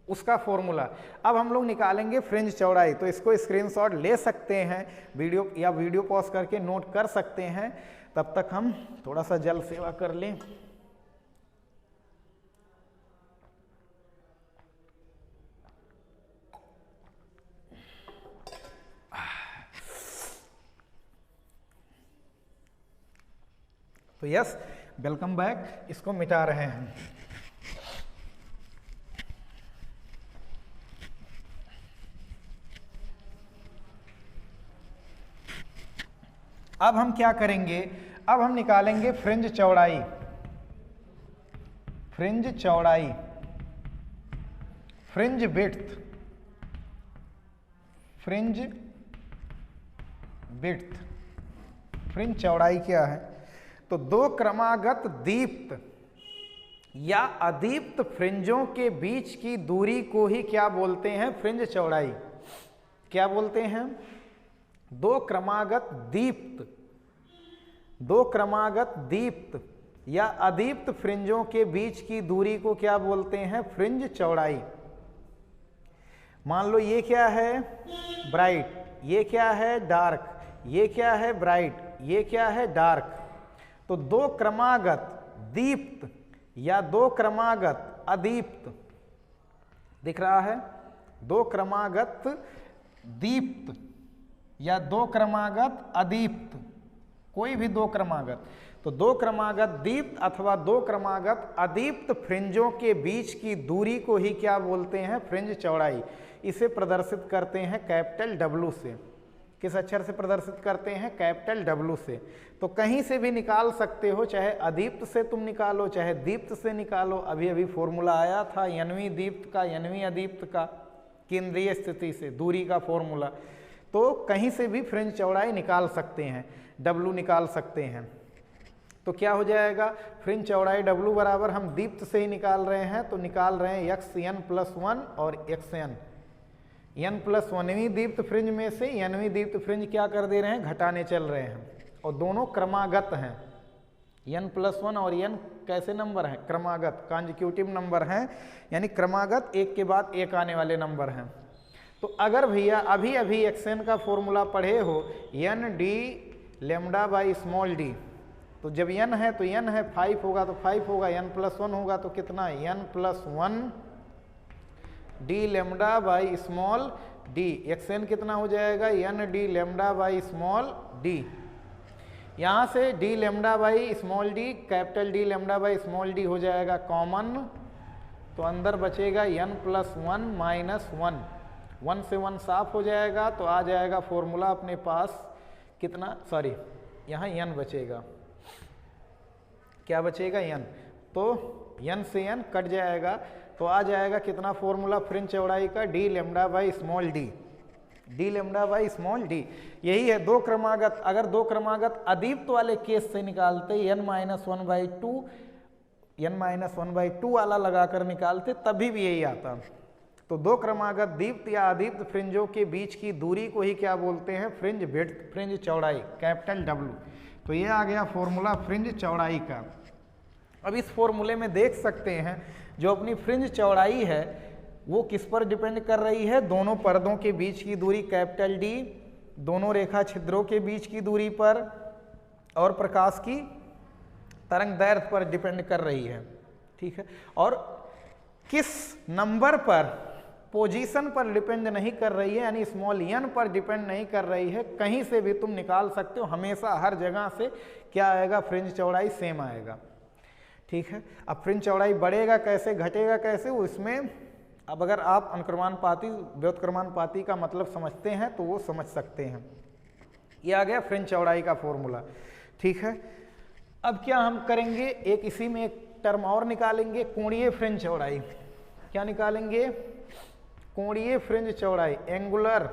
उसका फॉर्मूला। अब हम लोग निकालेंगे फ्रिंज चौड़ाई, तो इसको स्क्रीनशॉट ले सकते हैं वीडियो, या वीडियो पॉज करके नोट कर सकते हैं। तब तक हम थोड़ा सा जल सेवा कर लें। तो यस, वेलकम बैक। इसको मिटा रहे हैं। अब हम क्या करेंगे, अब हम निकालेंगे फ्रिंज चौड़ाई। फ्रिंज चौड़ाई, fringe width, fringe width, fringe चौड़ाई क्या है? तो दो क्रमागत दीप्त या अदीप्त फ्रिंजों के बीच की दूरी को ही क्या बोलते हैं? फ्रिंज चौड़ाई। क्या बोलते हैं? दो क्रमागत दीप्त, दो क्रमागत दीप्त या अदीप्त फ्रिंजों के बीच की दूरी को क्या बोलते हैं? फ्रिंज चौड़ाई। मान लो ये क्या है? ब्राइट, ये क्या है? डार्क, ये क्या है? ब्राइट, ये क्या है? डार्क। तो दो क्रमागत दीप्त या दो क्रमागत अदीप्त, दिख रहा है? दो क्रमागत दीप्त या दो क्रमागत अदीप्त, कोई भी दो क्रमागत। तो दो क्रमागत दीप्त अथवा दो क्रमागत अदीप्त फ्रिंजों के बीच की दूरी को ही क्या बोलते हैं? फ्रिंज चौड़ाई। इसे प्रदर्शित करते हैं कैपिटल W से। किस अक्षर से प्रदर्शित करते हैं? कैपिटल W से। तो कहीं से भी निकाल सकते हो, चाहे अदीप्त से तुम निकालो, चाहे दीप्त से निकालो। अभी अभी फॉर्मूला आया था n-वीं दीप्त का, n-वीं अदीप्त का, केंद्रीय स्थिति से दूरी का फॉर्मूला। तो कहीं से भी फ्रिंज चौड़ाई निकाल सकते हैं, W निकाल सकते हैं। तो क्या हो जाएगा? फ्रिंज चौड़ाई W बराबर हम दीप्त से ही निकाल रहे हैं, तो निकाल रहे हैं xn+1 और xn। n+1वीं दीप्त फ्रिंज में से n-वीं दीप्त फ्रिंज क्या कर दे रहे हैं? घटाने चल रहे हैं, और दोनों क्रमागत हैं। n+1 और n कैसे नंबर हैं? क्रमागत, कॉन्जिक्यूटिव नंबर हैं, यानी क्रमागत एक के बाद एक आने वाले नंबर हैं। तो अगर भैया अभी अभी xn का फॉर्मूला पढ़े हो n d lambda by small d, तो जब n है तो n है, 5 होगा तो 5 होगा, n प्लस 1 होगा तो कितना, n plus 1 d lambda by small d। xn कितना हो जाएगा, n d lambda by small d। यहाँ से d lambda by small d, capital D lambda by small d हो जाएगा कॉमन, तो अंदर बचेगा n प्लस 1 माइनस 1, 1 से 1 साफ हो जाएगा, तो आ जाएगा फॉर्मूला अपने पास कितना, सॉरी यहाँ n बचेगा, क्या बचेगा n, तो n से n कट जाएगा, तो आ जाएगा कितना फॉर्मूला फ्रिंज चौड़ाई का, d lambda by small d, d lambda by small d। यही है दो क्रमागत, अगर दो क्रमागत अदीप्त वाले केस से निकालते n माइनस 1/2, n माइनस 1/2 वाला लगाकर निकालते तभी भी यही आता। तो दो क्रमागत दीप्त या अदीप्त फ्रिंजों के बीच की दूरी को ही क्या बोलते हैं, फ्रिंज विड्थ, फ्रिंज चौड़ाई, कैपिटल W। तो ये आ गया फॉर्मूला फ्रिंज चौड़ाई का। अब इस फॉर्मूले में देख सकते हैं जो अपनी फ्रिंज चौड़ाई है वो किस पर डिपेंड कर रही है, दोनों पर्दों के बीच की दूरी कैपिटल D, दोनों रेखा छिद्रों के बीच की दूरी पर और प्रकाश की तरंग दैर्घ्य पर डिपेंड कर रही है, ठीक है। और किस नंबर पर, पोजीशन पर डिपेंड नहीं कर रही है, यानी स्मॉल n पर डिपेंड नहीं कर रही है, कहीं से भी तुम निकाल सकते हो, हमेशा हर जगह से क्या आएगा, फ्रिंज चौड़ाई सेम आएगा, ठीक है। अब फ्रिंज चौड़ाई बढ़ेगा कैसे, घटेगा कैसे, वो इसमें अब अगर आप अनुक्रमानुपाती व्युत्क्रमानुपाती का मतलब समझते हैं तो वो समझ सकते हैं। ये आ गया फ्रिंज चौड़ाई का फॉर्मूला, ठीक है। अब क्या हम करेंगे, एक इसी में एक टर्म और निकालेंगे, कोणीय फ्रिंज चौड़ाई। क्या निकालेंगे, कोणीय फ्रिंज चौड़ाई, एंगुलर।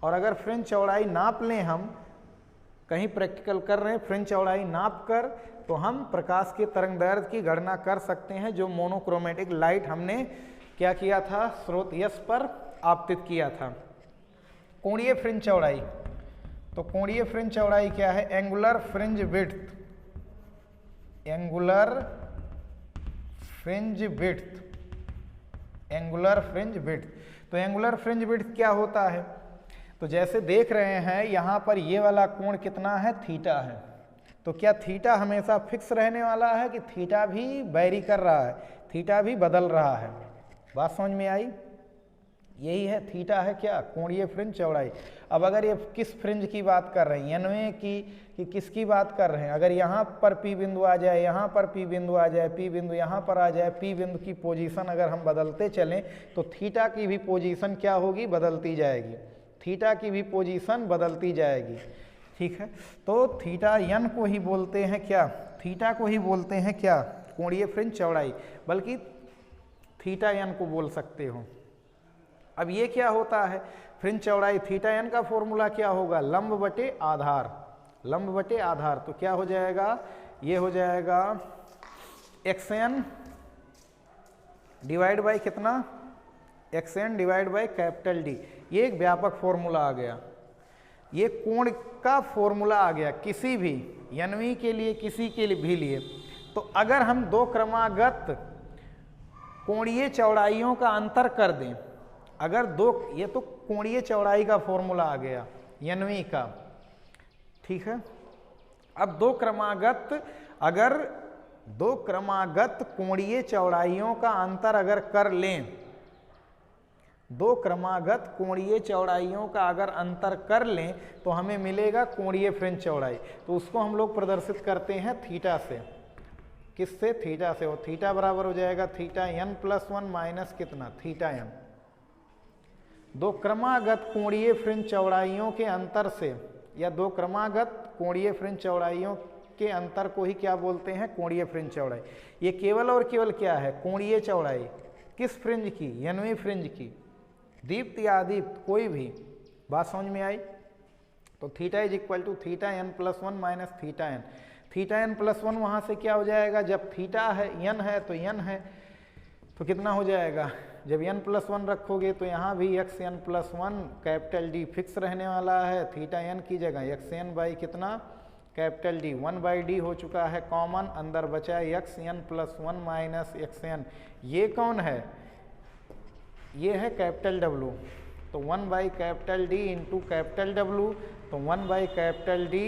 और अगर फ्रिंज चौड़ाई नाप लें, हम कहीं प्रैक्टिकल कर रहे हैं, फ्रिंज चौड़ाई नाप कर तो हम प्रकाश के तरंग दैर्घ्य की गणना कर सकते हैं, जो मोनोक्रोमेटिक लाइट हमने क्या किया था, स्रोत यश पर आपतित किया था। कोणीय फ्रिंज चौड़ाई, तो कोणीय फ्रिंज चौड़ाई क्या है, angular fringe width, angular fringe width, angular fringe width. तो एंगुलर फ्रिंज विड्थ क्या होता है, तो जैसे देख रहे हैं यहाँ पर ये वाला कोण कितना है, थीटा है। तो क्या थीटा हमेशा फिक्स रहने वाला है कि थीटा भी वैरी कर रहा है, थीटा भी बदल रहा है, बात समझ में आई। यही है थीटा है क्या, कोणीय फ्रिंज चौड़ाई। अब अगर ये किस फ्रिंज की बात कर रहे हैं, n की कि किसकी बात कर रहे हैं, अगर यहाँ पर P बिंदु आ जाए, यहाँ पर P बिंदु आ जाए, P बिंदु यहाँ पर आ जाए, P बिंदु की पोजीशन अगर हम बदलते चलें तो थीटा की भी पोजीशन क्या होगी, बदलती जाएगी, थीटा की भी पोजीशन बदलती जाएगी, ठीक है। तो थीटा n को ही बोलते हैं क्या, थीटा को ही बोलते हैं क्या, कोणीय फ्रिंज चौड़ाई, बल्कि थीटा n को बोल सकते हो। अब ये क्या होता है, फ्रिंज चौड़ाई थीटा n का फॉर्मूला क्या होगा, लंब बटे आधार, लंब बटे आधार। तो क्या हो जाएगा, ये हो जाएगा xn डिवाइड बाई कितना, xn divide by capital D। ये एक व्यापक फॉर्मूला आ गया, ये कोण का फॉर्मूला आ गया किसी भी n के लिए, किसी के लिए भी लिए। तो अगर हम दो क्रमागत कोणीय चौड़ाइयों का अंतर कर दें, अगर दो, ये तो कोणीय चौड़ाई का फॉर्मूला आ गया n का, ठीक है। अब दो क्रमागत, अगर दो क्रमागत कोणीय चौड़ाइयों का अंतर अगर कर लें, दो क्रमागत कोणीय चौड़ाइयों का अगर अंतर कर लें तो हमें मिलेगा कोणीय फ्रिंज चौड़ाई। तो उसको हम लोग प्रदर्शित करते हैं थीटा से, किससे, थीटा से। और थीटा बराबर हो जाएगा थीटा n प्लस 1 माइनस कितना, थीटा n। दो क्रमागत कोणीय फ्रिंज चौड़ाइयों के अंतर से, या दो क्रमागत कोणीय फ्रिंज चौड़ाइयों के अंतर को ही क्या बोलते हैं, कोणीय फ्रिंज चौड़ाई। ये केवल और केवल क्या है, कोणीय चौड़ाई, किस फ्रिंज की, n फ्रिंज की, दीप्त या अदीप्त कोई भी, बात समझ में आई। तो theta is equal to theta n plus 1 minus theta n। Theta n plus 1 वहाँ से क्या हो जाएगा, जब थीटा है n है तो n है, तो कितना हो जाएगा, जब n प्लस 1 रखोगे तो यहाँ भी x n plus 1 capital D fix रहने वाला है, थीटा n की जगह x n बाई कितना, कैपिटल D, 1/d हो चुका है कॉमन, अंदर बचा x n plus 1 minus x n। ये कौन है, ये है कैपिटल डब्लू, तो 1/D इंटू कैपिटल डब्लू, तो 1/D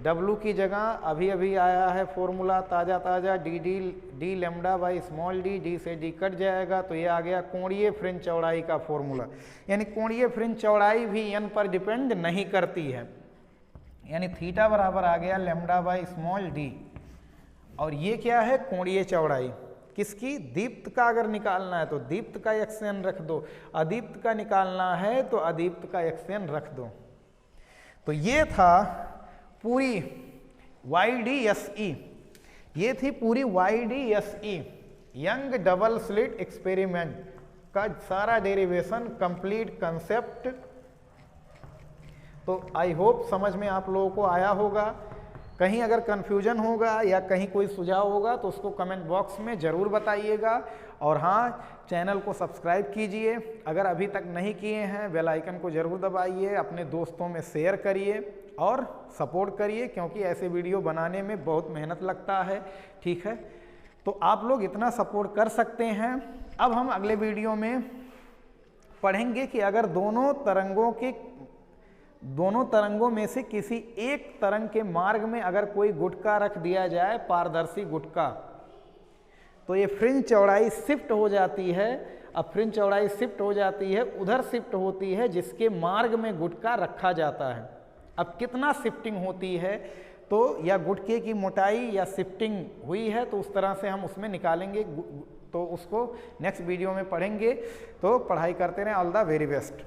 डब्लू की जगह अभी अभी आया है फॉर्मूला ताज़ा ताज़ा D lambda by small D से डी कट जाएगा, तो ये आ गया कोणीय फ्रिंज चौड़ाई का फॉर्मूला। यानी कोणीय फ्रिंज चौड़ाई भी n पर डिपेंड नहीं करती है, यानी थीटा बराबर आ गया लैम्डा बाई स्मॉल डी। और ये क्या है, कोणीय चौड़ाई किसकी, दीप्त का अगर निकालना है तो दीप्त का xn रख दो, अदीप्त का निकालना है तो अदीप्त का xn रख दो। तो ये था पूरी YDSE, ये थी पूरी YDSE young double slit experiment का सारा डेरिवेशन, कंप्लीट कंसेप्ट। तो आई होप समझ में आप लोगों को आया होगा। कहीं अगर कन्फ्यूजन होगा या कहीं कोई सुझाव होगा तो उसको कमेंट बॉक्स में ज़रूर बताइएगा। और हाँ, चैनल को सब्सक्राइब कीजिए, अगर अभी तक नहीं किए हैं बेल आइकन को ज़रूर दबाइए, अपने दोस्तों में शेयर करिए और सपोर्ट करिए, क्योंकि ऐसे वीडियो बनाने में बहुत मेहनत लगता है। ठीक है, तो आप लोग इतना सपोर्ट कर सकते हैं। अब हम अगले वीडियो में पढ़ेंगे कि अगर दोनों तरंगों में से किसी एक तरंग के मार्ग में अगर कोई गुटका रख दिया जाए, पारदर्शी गुटका, तो ये फ्रिंज चौड़ाई शिफ्ट हो जाती है। अब फ्रिंज चौड़ाई शिफ्ट हो जाती है, उधर शिफ्ट होती है जिसके मार्ग में गुटका रखा जाता है। अब कितना शिफ्टिंग होती है, तो या गुटके की मोटाई या शिफ्टिंग हुई है, तो उस तरह से हम उसमें निकालेंगे, तो उसको नेक्स्ट वीडियो में पढ़ेंगे। तो पढ़ाई करते रहें। All the very best.